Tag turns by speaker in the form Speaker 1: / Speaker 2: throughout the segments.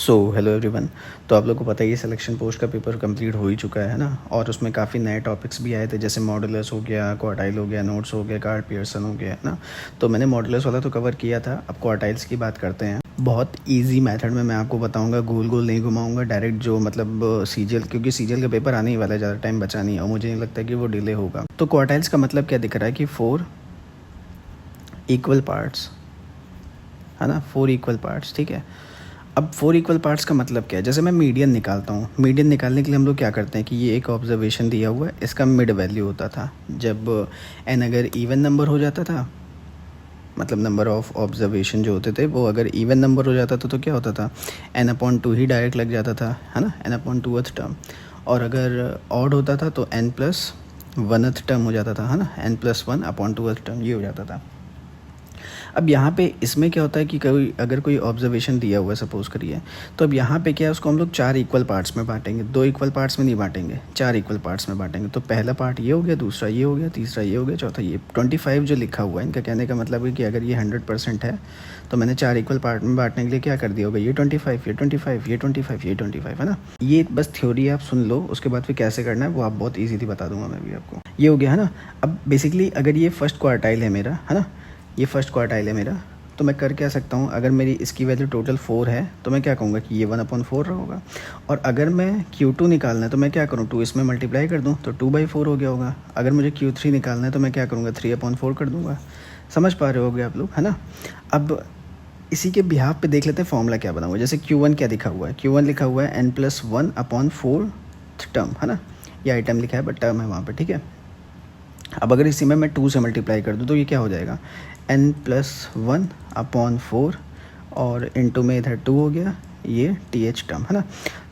Speaker 1: So hello everyone. तो आप लोग को पता ही है सिलेक्शन पोस्ट का पेपर कंप्लीट हो ही चुका है ना। और उसमें काफ़ी नए टॉपिक्स भी आए थे, जैसे मॉडुलस हो गया, क्वार्टाइल हो गया, नोट्स हो गया, कार्ड पियर्सन हो गया है ना। तो मैंने मॉडुलस वाला तो कवर किया था, अब क्वार्टाइल्स की बात करते हैं। बहुत इजी मेथड में मैं आपको बताऊंगा, गोल गोल नहीं घुमाऊंगा, डायरेक्ट जो मतलब सीजीएल, क्योंकि सीजीएल का पेपर आने ही वाला है, ज़्यादा टाइम बचा नहीं है और मुझे नहीं लगता कि वो डिले होगा। तो क्वार्टाइल्स का मतलब क्या दिख रहा है कि 4 इक्वल पार्ट्स है ना, 4 इक्वल पार्ट्स, ठीक है। अब 4 इक्वल पार्ट्स का मतलब क्या है, जैसे मैं मीडियन निकालता हूँ, मीडियन निकालने के लिए हम लोग क्या करते हैं कि ये एक ऑब्जर्वेशन दिया हुआ है, इसका मिड वैल्यू होता था। जब एन अगर इवन नंबर हो जाता था, मतलब नंबर ऑफ ऑब्जर्वेशन जो होते थे वो अगर इवन नंबर हो जाता था तो क्या होता था, n/2 ही डायरेक्ट लग जाता था, है ना, n/2th टर्म। और अगर ऑड होता था तो n+1th टर्म हो जाता था, है ना, n+1/2th टर्म ये हो जाता था। अब यहाँ पे इसमें क्या होता है कि अगर कोई ऑब्जर्वेशन दिया हुआ है सपोज करिए, तो अब यहाँ पे क्या है, उसको हम लोग 4 इक्वल पार्ट्स में बांटेंगे, 2 इक्वल पार्ट्स में नहीं बांटेंगे, 4 इक्वल पार्ट्स में बांटेंगे। तो पहला पार्ट ये हो गया, दूसरा ये हो गया, तीसरा ये हो गया, चौथा ये। 25 जो लिखा हुआ है, इनका कहने का मतलब है कि अगर ये 100% है तो मैंने 4 इक्वल पार्ट में बांटने के लिए क्या कर दिया होगा, ये 25, ये 25, ये 25, ये 25, है ना। ये बस थ्योरी आप सुन लो, उसके बाद फिर कैसे करना है वो आप बहुत ईजीली बता दूंगा मैं भी आपको। ये हो गया है ना। अब बेसिकली अगर ये फर्स्ट क्वार्टाइल है मेरा, है ना, ये फर्स्ट क्वार्टाइल है मेरा, तो मैं कर क्या सकता हूँ, अगर मेरी इसकी वैल्यू टोटल 4 है तो मैं क्या कहूँगा कि ये 1/4 होगा। और अगर मैं Q2 निकालना है तो मैं क्या करूँ, 2 इसमें मल्टीप्लाई कर दूँ तो 2/4 हो गया होगा। अगर मुझे Q3 निकालना है तो मैं क्या करूँगा, 3/4 कर दूँगा। समझ पा रहे होगे आप लोग, है ना। अब इसी के बिहाफ पे देख लेते हैं फॉर्मूला क्या बना हुआ है। जैसे Q1 क्या लिखा हुआ है, Q1 लिखा हुआ है n+1/4 टर्म, है ना, ये आइटम लिखा है बट टर्म है वहाँ पर, ठीक है। अब अगर इसी में मैं 2 से मल्टीप्लाई कर दूँ तो ये क्या हो जाएगा, n+1/4 और इनटू में इधर 2 हो गया, ये TH टर्म, है ना।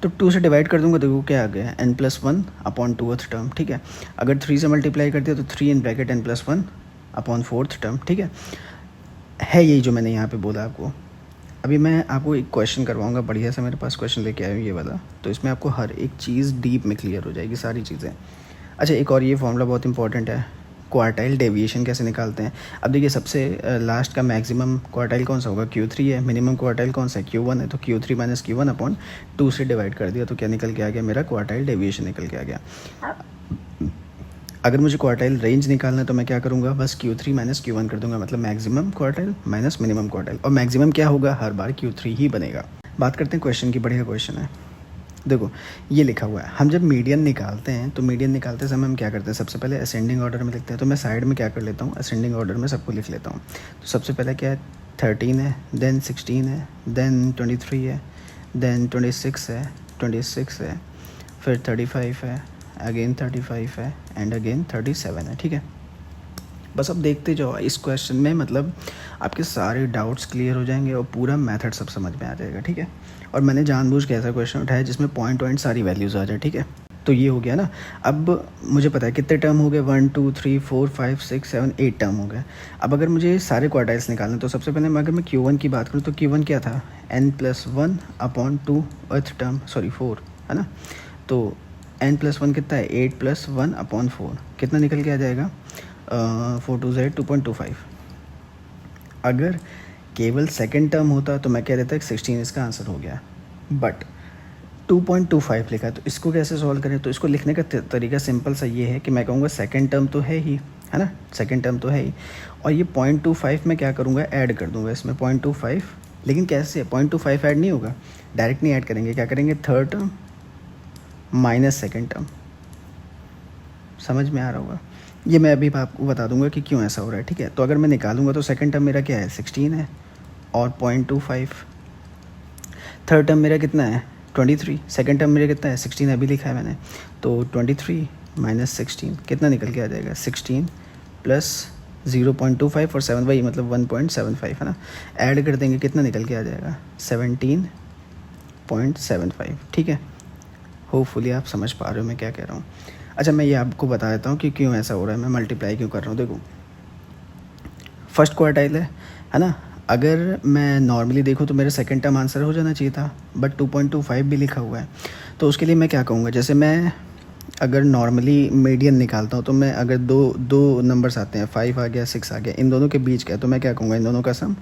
Speaker 1: तो 2 से डिवाइड कर दूंगा तो वो क्या आ गया, n+1/2th टर्म, ठीक है। अगर 3 से मल्टीप्लाई कर दिया तो 3 इन ब्रैकेट n+1/4th टर्म, ठीक है यही जो मैंने यहाँ पे बोला आपको। अभी मैं आपको एक क्वेश्चन करवाऊंगा, बढ़िया सा मेरे पास क्वेश्चन लेके आया हूँ ये वाला, तो इसमें आपको हर एक चीज़ डीप में क्लियर हो जाएगी, सारी चीज़ें। अच्छा, एक और ये फॉर्मूला बहुत इंपॉर्टेंट है, क्वार्टाइल डेविएशन कैसे निकालते हैं। अब देखिए, सबसे लास्ट का मैक्सिमम क्वार्टाइल कौन सा होगा, Q3 है। मिनिमम क्वार्टाइल कौन सा है, Q1 है। तो Q3 - Q1/2 से डिवाइड कर दिया तो क्या निकल के आ गया, मेरा क्वार्टाइल डेविएशन निकल के आ गया। अगर मुझे क्वार्टाइल रेंज निकालना है तो मैं क्या करूँगा, बस Q3 - Q1 कर दूंगा, मतलब maximum quartile minus minimum quartile. और मैक्सिमम क्या होगा, हर बार Q3 ही बनेगा। बात करते हैं क्वेश्चन की, बढ़िया क्वेश्चन है। देखो ये लिखा हुआ है, हम जब मीडियन निकालते हैं तो मीडियन निकालते समय हम क्या करते हैं, सबसे पहले असेंडिंग ऑर्डर में लिखते हैं। तो मैं साइड में क्या कर लेता हूँ, असेंडिंग ऑर्डर में सबको लिख लेता हूँ। तो सबसे पहले क्या है, 13 है, देन 16 है, देन 23 है, देन 26 है, 26 है, फिर 35 है, अगेन 35 है, एंड अगेन 37 है, ठीक है। बस अब देखते जाओ, इस क्वेश्चन में मतलब आपके सारे डाउट्स क्लियर हो जाएंगे और पूरा मेथड सब समझ में आ जाएगा, ठीक है। और मैंने जानबूझ के ऐसा क्वेश्चन उठाया जिसमें पॉइंट सारी वैल्यूज़ आ जाए, ठीक है। तो ये हो गया ना। अब मुझे पता है कितने टर्म हो गए, 1 2 3 4 5 6 7 8 टर्म हो गए। अब अगर मुझे सारे क्वार्टाइल्स निकालने, तो सबसे पहले अगर मैं Q1 की बात करूँ तो Q1 क्या था, n+1/2th टर्म, सॉरी 4, है ना। तो n+1 कितना है, 8+1/4, कितना निकल के आ जाएगा, 4 2 8 2.25। अगर केवल सेकंड टर्म होता तो मैं कह देता कि 16 इसका आंसर हो गया, बट 2.25 लिखा है। तो इसको कैसे सॉल्व करें, तो इसको लिखने का तरीका सिंपल सा ये है कि मैं कहूँगा सेकंड टर्म तो है ही, है ना, सेकंड टर्म तो है ही, और ये 0.25 मैं क्या करूँगा, ऐड कर दूँगा इसमें 0.25। लेकिन कैसे, 0.25 ऐड नहीं होगा, डायरेक्ट नहीं ऐड करेंगे, क्या करेंगे, third term minus second term. समझ में आ रहा होगा, ये मैं अभी आपको बता दूंगा कि क्यों ऐसा हो रहा है, ठीक है। तो अगर मैं निकालूंगा तो सेकंड टर्म मेरा क्या है, 16 है और 0.25, थर्ड टर्म मेरा कितना है, 23, सेकंड टर्म मेरा कितना है, 16 अभी लिखा है मैंने। तो 23 - 16 कितना निकल के आ जाएगा, 16 + 0.25 और 7 वही मतलब 1.75, है ना। ऐड कर देंगे कितना निकल के आ जाएगा, 17.75, ठीक है। होपफुली आप समझ पा रहे हो मैं क्या कह रहा हूँ। अच्छा, मैं ये आपको बता देता हूँ कि क्यों ऐसा हो रहा है, मैं मल्टीप्लाई क्यों कर रहा हूँ। देखो, फर्स्ट क्वार्टाइल है ना। अगर मैं नॉर्मली देखूँ तो मेरा सेकंड टर्म आंसर हो जाना चाहिए था, बट 2.25 भी लिखा हुआ है। तो उसके लिए मैं क्या कहूँगा, जैसे मैं अगर नॉर्मली मीडियन निकालता हूँ तो मैं अगर दो नंबर्स आते हैं, 5 आ गया, 6 आ गया, इन दोनों के बीच का है, तो मैं क्या कहूँगा, इन दोनों का सम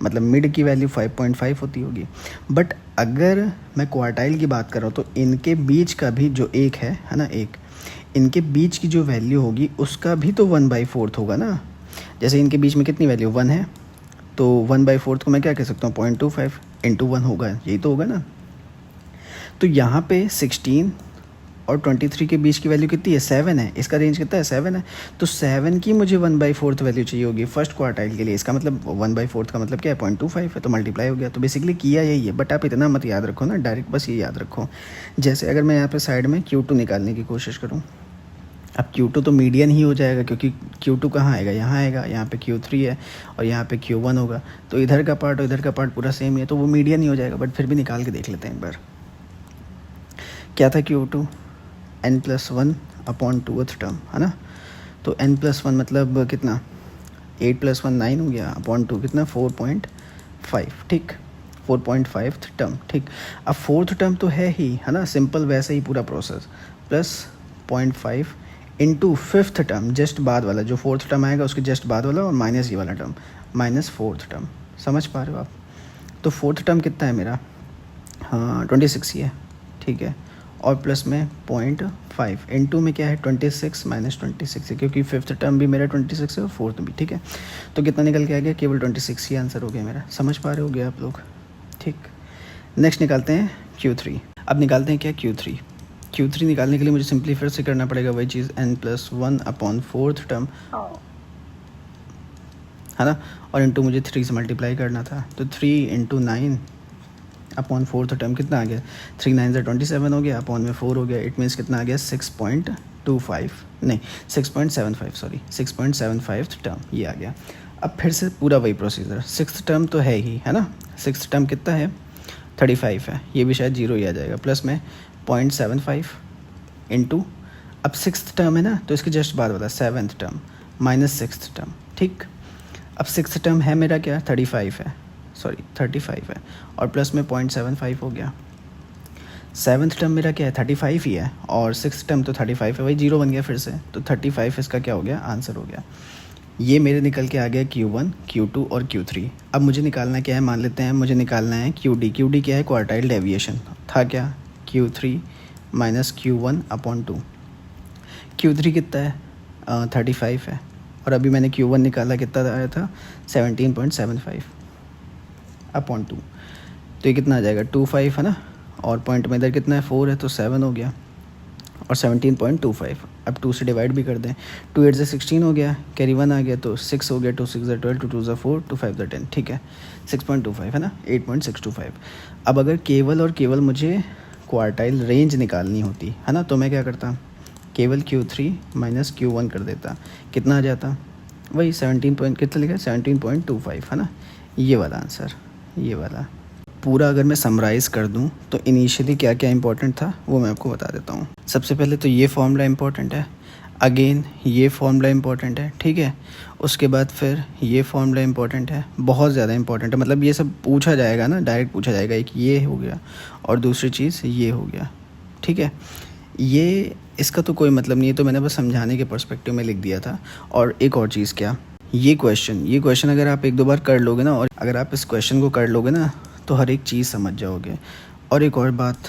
Speaker 1: मतलब मिड की वैल्यू 5.5 होती होगी। बट अगर मैं क्वार्टाइल की बात कर रहा हूँ तो इनके बीच का भी जो एक है ना, एक इनके बीच की जो वैल्यू होगी उसका भी तो 1/4 होगा ना। जैसे इनके बीच में कितनी वैल्यू 1 है, तो 1/4 को मैं क्या कह सकता हूँ 0.25 इंटू 1 होगा, यही तो होगा ना। तो यहाँ पे 16 और 23 के बीच की वैल्यू कितनी है, 7 है। इसका रेंज कितना है, 7 है। तो 7 की मुझे 1/4 वैल्यू चाहिए होगी फर्स्ट क्वार्टाइल के लिए। इसका मतलब 1/4 का मतलब क्या है, 0.25 है, तो मल्टीप्लाई हो गया। तो बेसिकली किया यही है, बट आप इतना मत याद रखो ना, डायरेक्ट बस ये याद रखो। जैसे अगर मैं यहाँ पे साइड में Q2 निकालने की कोशिश करूँ, अब Q2 तो मीडियन ही हो जाएगा, क्योंकि Q2 कहाँ आएगा, यहाँ आएगा, यहाँ पे Q3 है और यहाँ पे Q1 होगा। तो इधर का पार्ट और इधर का पार्ट पूरा सेम ही है, तो वो मीडियन ही हो जाएगा। बट फिर भी निकाल के देख लेते हैं एक बार। क्या था Q2, n+1 upon 2th term, है ना। तो n+1 मतलब कितना, 8 + 1 9 हो गया, अपॉन 2 कितना 4.5, ठीक, 4.5 टर्म, ठीक। अब 4th टर्म तो है ही, है ना, सिंपल वैसे ही पूरा process, plus 0.5 into 5th term, just बाद वाला, जो 4th टर्म आएगा उसके जस्ट बाद वाला, और माइनस ये वाला टर्म, माइनस 4th टर्म। समझ पा रहे हो आप। तो 4th टर्म कितना है मेरा, हाँ 26 ही है, ठीक है। और प्लस में 0.5 इंटू में क्या है 26 माइनस 26 है, क्योंकि 5th टर्म भी मेरा 26 है और 4th भी, ठीक है। तो कितना निकल के आ गया, केवल 26 ही आंसर हो गया मेरा। समझ पा रहे हो गया आप लोग, ठीक। नेक्स्ट निकालते हैं Q3। अब निकालते हैं क्या, Q3 निकालने के लिए मुझे सिंपली फिर से करना पड़ेगा वही चीज़, n+1 अपॉन 4th टर्म, है ना, और इंटू मुझे 3 से मल्टीप्लाई करना था। तो 3 इंटू 9 अपॉन 4th टर्म कितना आ गया, 3 9 से 27 हो गया, अपॉन में 4 हो गया। इट मीन्स कितना आ गया 6.25, नहीं 6.75, सॉरी 6.75 टर्म, ये आ गया। अब फिर से पूरा वही प्रोसीजर, 6th टर्म तो है ही, है ना। 6th टर्म कितना है 35 है, ये भी शायद 0 ही आ जाएगा, प्लस में 0.75 इंटू, अब 6th टर्म है ना, तो इसके जस्ट बाद वाला 7th term minus 6th term, ठीक। अब 6th टर्म है मेरा क्या 35 है, सॉरी 35 है, और प्लस में 0.75 हो गया। 7th टर्म मेरा क्या है 35 ही है, और 6th टर्म तो 35 है, वही 0 बन गया फिर से, तो 35 इसका क्या हो गया, आंसर हो गया। ये मेरे निकल के आ गया Q1, Q2 और Q3। अब मुझे निकालना क्या है, मान लेते हैं मुझे निकालना है QD क्या है, क्वार्टाइल डेविएशन था क्या, Q3 minus Q1 upon 2। Q3 कितना है 35 है, और अभी मैंने Q1 निकाला, कितना आया था 17.75 अपॉन 2। तो ये कितना आ जाएगा 25, है ना, और पॉइंट में इधर कितना है 4 है, तो 7 हो गया, और 17.25। अब 2 से डिवाइड भी कर दें, 2 8 से 16 हो गया, कैरी 1 आ गया, तो 6 हो गया, 2 6 12, 2 2 4, 2 5 10, ठीक है। 6.25 है ना, 8.625। अब अगर केवल और केवल मुझे क्वार्टाइल रेंज निकालनी होती, है ना, तो मैं क्या करता, केवल Q3 माइनस Q1 कर देता, कितना आ जाता, वही 17 कितना लिखा है 17.25, है ना, ये वाला आंसर, ये वाला। पूरा अगर मैं समराइज़ कर दूं तो इनिशियली क्या क्या इंपॉर्टेंट था वो मैं आपको बता देता हूं। सबसे पहले तो ये फॉर्मूला इंपॉर्टेंट है, अगेन ये फॉर्मूला इंपॉर्टेंट है, ठीक है। उसके बाद फिर ये फॉर्मूला इंपॉर्टेंट है, बहुत ज़्यादा इंपॉर्टेंट है, मतलब ये सब पूछा जाएगा ना, डायरेक्ट पूछा जाएगा। एक ये हो गया और दूसरी चीज़ ये हो गया, ठीक है। ये इसका तो कोई मतलब नहीं है, तो मैंने बस समझाने के पर्सपेक्टिव में लिख दिया था। और एक और चीज़ क्या, ये क्वेश्चन अगर आप 1 2 बार कर लोगे ना, और अगर आप इस क्वेश्चन को कर लोगे ना तो हर एक चीज़ समझ जाओगे। और एक और बात,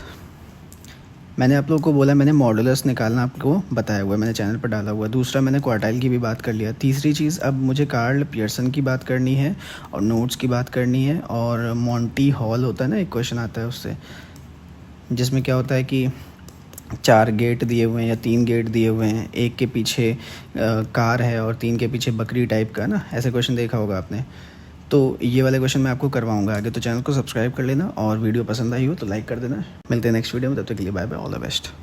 Speaker 1: मैंने आप लोगों को बोला, मैंने मॉडुलस निकालना आपको बताया हुआ है, मैंने चैनल पर डाला हुआ है। दूसरा मैंने क्वार्टाइल की भी बात कर लिया। तीसरी चीज़, अब मुझे कार्ल पियर्सन की बात करनी है और नोट्स की बात करनी है, और मॉन्टी हॉल होता है ना, एक क्वेश्चन आता है उससे, जिसमें क्या होता है कि 4 गेट दिए हुए हैं या 3 गेट दिए हुए हैं, एक के पीछे कार है और 3 के पीछे बकरी टाइप का ना, ऐसे क्वेश्चन देखा होगा आपने। तो ये वाले क्वेश्चन मैं आपको करवाऊंगा आगे। तो चैनल को सब्सक्राइब कर लेना, और वीडियो पसंद आई हो तो लाइक कर देना। मिलते हैं नेक्स्ट वीडियो में, तब तक के लिए bye bye, all the best.